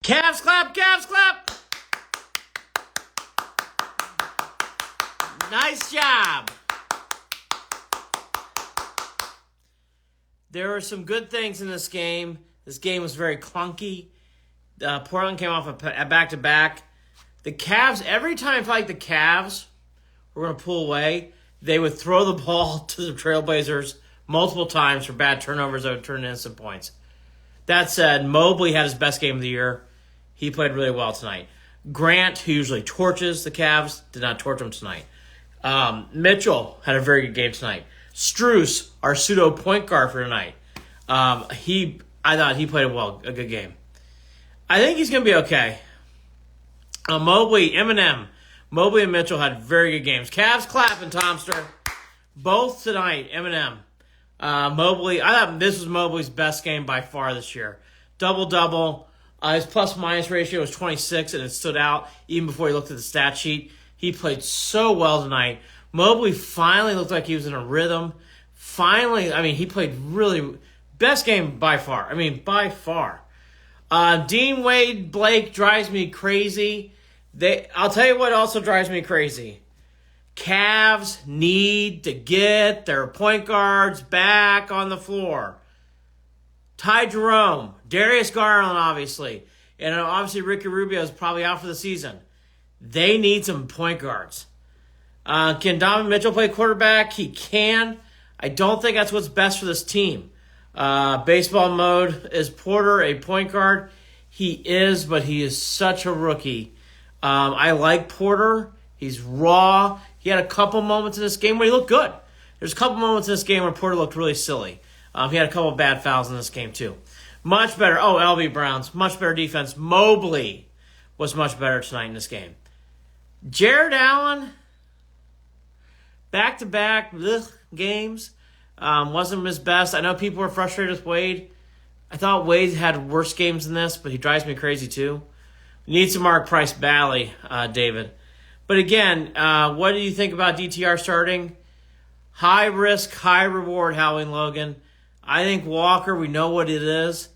Cavs clap, Cavs clap. Nice job. There were some good things in this game. This game was very clunky. Portland came off a back-to-back. The Cavs, every time I felt like the Cavs were going to pull away, they would throw the ball to the Trailblazers multiple times for bad turnovers that would turn into instant points. That said, Mobley had his best game of the year. He played really well tonight. Grant, who usually torches the Cavs, did not torch them tonight. Mitchell had a very good game tonight. Strus, our pseudo point guard for tonight, I thought he played a good game. I think he's going to be okay. Mobley and Mitchell had very good games. Cavs clapping, Tomster. Both tonight, Eminem. Mobley, I thought this was Mobley's best game by far this year. Double-double. His plus-minus ratio was 26, and it stood out even before he looked at the stat sheet. He played so well tonight. Mobley finally looked like he was in a rhythm. He played really best game by far. By far. Dean Wade Blake drives me crazy. I'll tell you what also drives me crazy. Cavs need to get their point guards back on the floor. Ty Jerome, Darius Garland, obviously. And obviously Ricky Rubio is probably out for the season. They need some point guards. Can Donovan Mitchell play quarterback? He can. I don't think that's what's best for this team. Baseball mode, is Porter a point guard? He is, but he is such a rookie. I like Porter. He's raw. He had a couple moments in this game where he looked good. There's a couple moments in this game where Porter looked really silly. He had a couple of bad fouls in this game, too. Much better. LB Browns. Much better defense. Mobley was much better tonight in this game. Jared Allen, back-to-back games, wasn't his best. I know people were frustrated with Wade. I thought Wade had worse games than this, but he drives me crazy, too. Need some Mark Price Bally, David. But again, what do you think about DTR starting? High risk, high reward, Howie and Logan. I think Walker, we know what it is.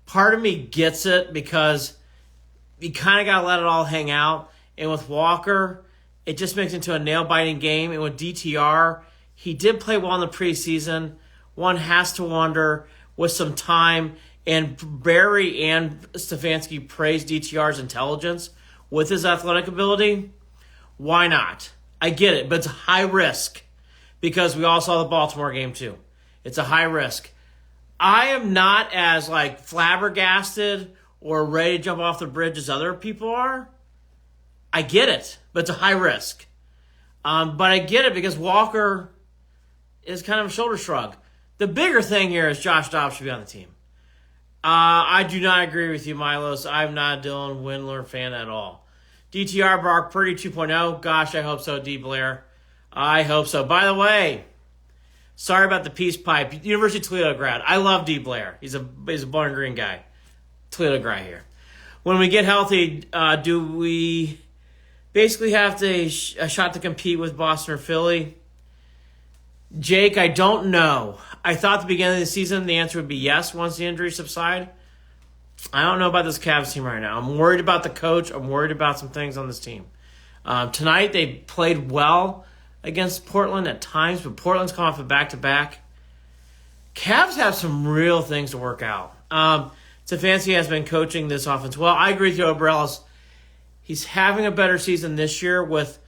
Part of me gets it because you kind of got to let it all hang out. And with Walker, it just makes it into a nail-biting game. And with DTR, he did play well in the preseason. One has to wonder, with some time, and Barry and Stefanski praised DTR's intelligence with his athletic ability. Why not? I get it, but it's a high risk because we all saw the Baltimore game too. It's a high risk. I am not as flabbergasted or ready to jump off the bridge as other people are. I get it, but it's a high risk. But I get it because Walker is kind of a shoulder shrug. The bigger thing here is Josh Dobbs should be on the team. I do not agree with you, Milos. I'm not a Dylan Windler fan at all. DTR Brock Purdy 2.0. Gosh, I hope so, D. Blair. I hope so. By the way, sorry about the peace pipe. University of Toledo grad. I love D. Blair. He's a Bowling Green guy. Toledo guy here. When we get healthy, do we basically have a shot to compete with Boston or Philly? Jake, I don't know. I thought at the beginning of the season the answer would be yes once the injuries subside. I don't know about this Cavs team right now. I'm worried about the coach. I'm worried about some things on this team. Tonight they played well against Portland at times, but Portland's come off a back-to-back. Cavs have some real things to work out. Stefanski has been coaching this offense well. I agree with you, Obrellis. He's having a better season this year with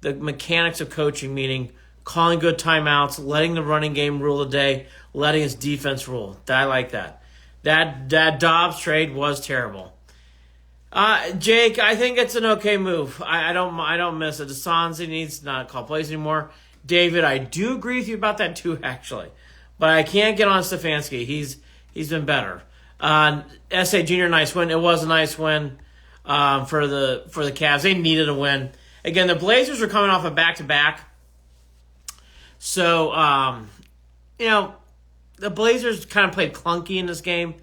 the mechanics of coaching, meaning calling good timeouts, letting the running game rule the day, letting his defense rule. I like that. That Dobbs trade was terrible. Jake, I think it's an okay move. I don't miss it. Desanzi needs not call plays anymore. David, I do agree with you about that too, actually. But I can't get on Stefanski. He's been better. S.A. Junior, nice win. It was a nice win for the Cavs. They needed a win. Again, the Blazers are coming off a back-to-back. So, the Blazers kind of played clunky in this game,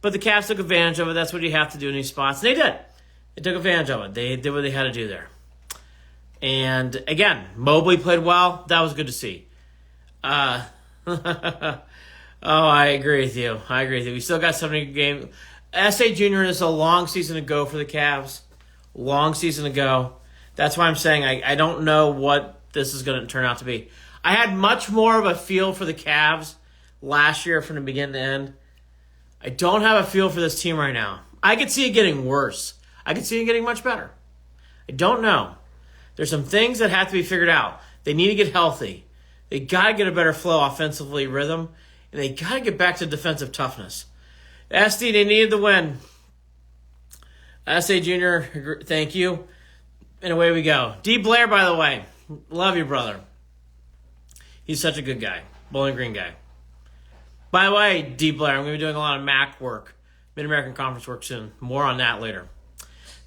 but the Cavs took advantage of it. That's what you have to do in these spots. And they did. They took advantage of it. They did what they had to do there. And, again, Mobley played well. That was good to see. Oh, I agree with you. We still got 70 games. S.A. Jr. is a long season to go for the Cavs. Long season to go. That's why I'm saying I don't know what this is going to turn out to be. I had much more of a feel for the Cavs last year from the beginning to end. I don't have a feel for this team right now. I could see it getting worse. I could see it getting much better. I don't know. There's some things that have to be figured out. They need to get healthy. They got to get a better flow offensively, rhythm, and they got to get back to defensive toughness. SD, they needed the win. S.A. Jr., thank you. And away we go. D. Blair, by the way, love you, brother. He's such a good guy. Bowling Green guy. By the way, D. Blair, I'm going to be doing a lot of MAC work, Mid-American Conference work soon. More on that later.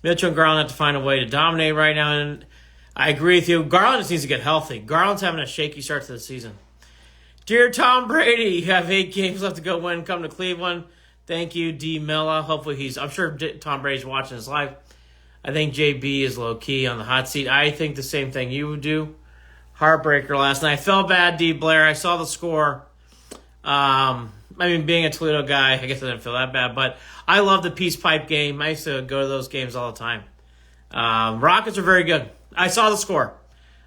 Mitchell and Garland have to find a way to dominate right now, and I agree with you. Garland just needs to get healthy. Garland's having a shaky start to the season. Dear Tom Brady, you have 8 games left to go win. Come to Cleveland. Thank you, D. Milla. Hopefully I'm sure Tom Brady's watching his live. I think JB is low-key on the hot seat. I think the same thing you would do. Heartbreaker last night. I felt bad, D. Blair. I saw the score. Being a Toledo guy, I guess I didn't feel that bad. But I love the Peace Pipe game. I used to go to those games all the time. Rockets are very good. I saw the score.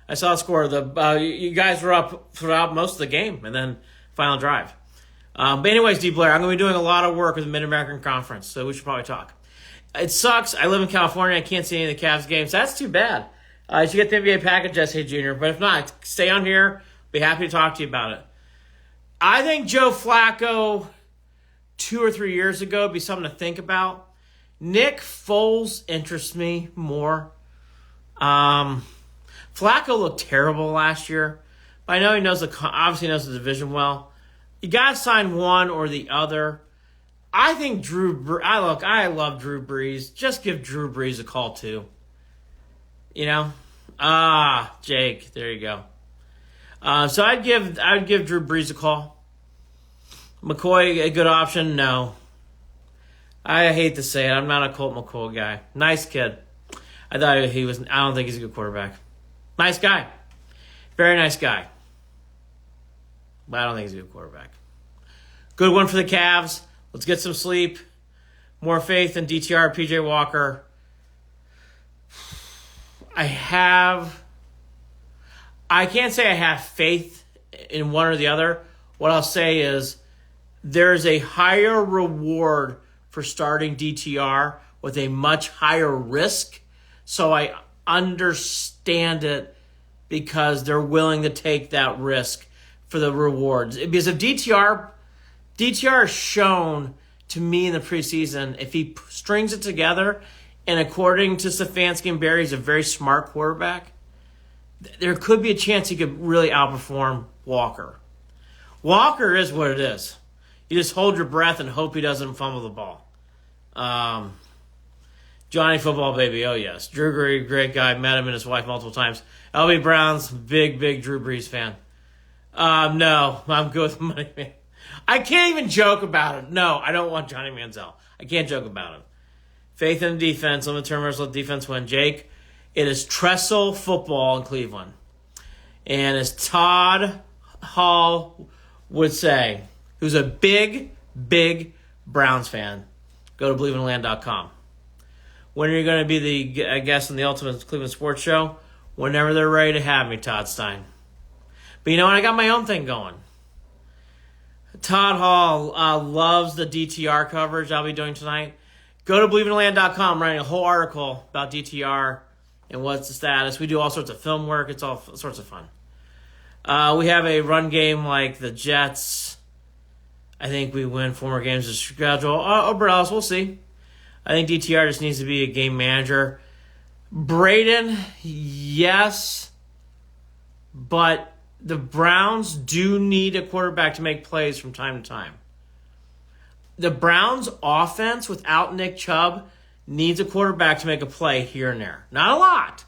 You guys were up throughout most of the game, and then final drive. But anyways, D. Blair, I'm going to be doing a lot of work with the Mid-American Conference, so we should probably talk. It sucks. I live in California. I can't see any of the Cavs games. That's too bad. You should get the NBA package, S.A. Jr., but if not, stay on here. Be happy to talk to you about it. I think Joe Flacco 2 or 3 years ago would be something to think about. Nick Foles interests me more. Flacco looked terrible last year, but I know he obviously knows the division well. You got to sign one or the other. I think I love Drew Brees. Just give Drew Brees a call too. You know? Jake, there you go. So I'd give Drew Brees a call. McCoy, a good option? No. I hate to say it. I'm not a Colt McCoy guy. Nice kid. I don't think he's a good quarterback. Nice guy. Very nice guy. But I don't think he's a good quarterback. Good one for the Cavs. Let's get some sleep. More faith in DTR, PJ Walker. I can't say I have faith in one or the other. What I'll say is there's a higher reward for starting DTR with a much higher risk. So I understand it because they're willing to take that risk for the rewards. Because if DTR has shown to me in the preseason, if he strings it together, and according to Stefanski and Barry, he's a very smart quarterback, there could be a chance he could really outperform Walker. Walker is what it is. You just hold your breath and hope he doesn't fumble the ball. Johnny Football Baby, oh yes. Drew Brees, great guy. Met him and his wife multiple times. LB Brown's big Drew Brees fan. No, I'm good with Money Man. I can't even joke about it. No, I don't want Johnny Manziel. I can't joke about it. Faith in the defense. Limit turnovers, let defense win. Jake, it is Trestle football in Cleveland. And as Todd Hall would say, who's a big Browns fan, go to BelieveInLand.com. When are you going to be the guest on the Ultimate Cleveland Sports Show? Whenever they're ready to have me, Todd Stein. But you know what? I got my own thing going. Todd Hall loves the DTR coverage I'll be doing tonight. Go to BelieveInLand.com. I'm writing a whole article about DTR and what's the status. We do all sorts of film work. It's all sorts of fun. We have a run game like the Jets. I think we win 4 more games of schedule. But else, we'll see. I think DTR just needs to be a game manager. Braden, yes. But the Browns do need a quarterback to make plays from time to time. The Browns' offense without Nick Chubb needs a quarterback to make a play here and there. Not a lot.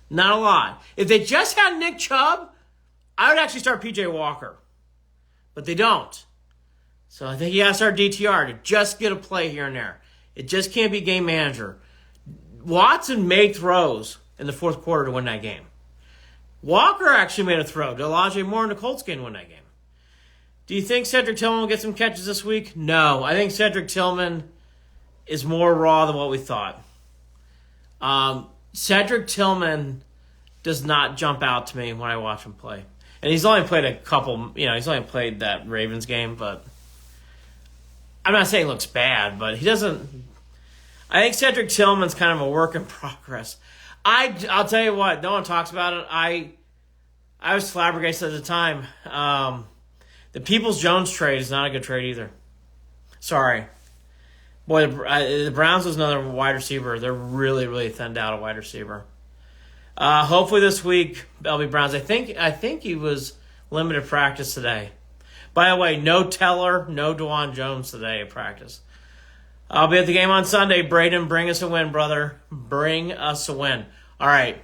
Not a lot. If they just had Nick Chubb, I would actually start PJ Walker. But they don't. So I think you got to start DTR to just get a play here and there. It just can't be game manager. Watson made throws in the fourth quarter to win that game. Walker actually made a throw to Elijah Moore in the Colts game to win that game. Do you think Cedric Tillman will get some catches this week? No. I think Cedric Tillman is more raw than what we thought. Cedric Tillman does not jump out to me when I watch him play. And he's only played a couple, he's only played that Ravens game, but I'm not saying he looks bad, but he doesn't. I think Cedric Tillman's kind of a work in progress. I'll tell you what, no one talks about it. I was flabbergasted at the time. The Peoples-Jones trade is not a good trade either. Sorry. Boy, the Browns was another wide receiver. They're really, really thinned out a wide receiver. Hopefully this week, LB Browns. I think he was limited practice today. By the way, no Teller, no DeJuan Jones today at practice. I'll be at the game on Sunday. Braden, bring us a win, brother. Bring us a win. All right.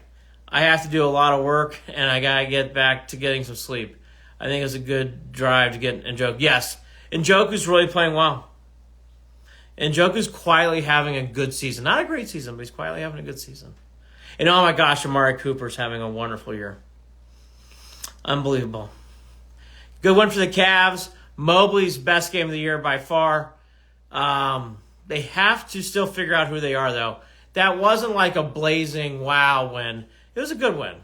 I have to do a lot of work, and I got to get back to getting some sleep. I think it's a good drive to get Njoku. Yes, Njoku's really playing well. Njoku's quietly having a good season. Not a great season, but he's quietly having a good season. And oh my gosh, Amari Cooper's having a wonderful year. Unbelievable. Good one for the Cavs. Mobley's best game of the year by far. They have to still figure out who they are, though. That wasn't like a blazing wow win. It was a good win.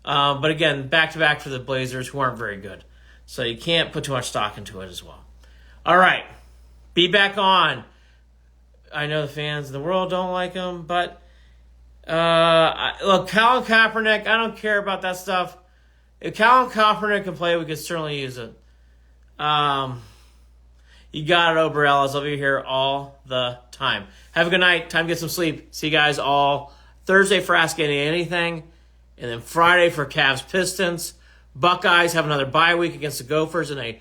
But again, back-to-back for the Blazers, who aren't very good. So you can't put too much stock into it as well. All right. Be back on. I know the fans in the world don't like him, but look, Colin Kaepernick, I don't care about that stuff. If Colin Kaepernick can play, we could certainly use it. You got it, Oberellas. I'll be here all the time. Have a good night. Time to get some sleep. See you guys all Thursday for Ask Andy Anything. And then Friday for Cavs Pistons. Buckeyes have another bye week against the Gophers. And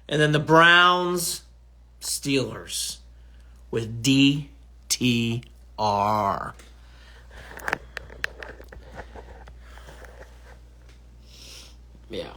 then the Browns Steelers with DTR. Yeah.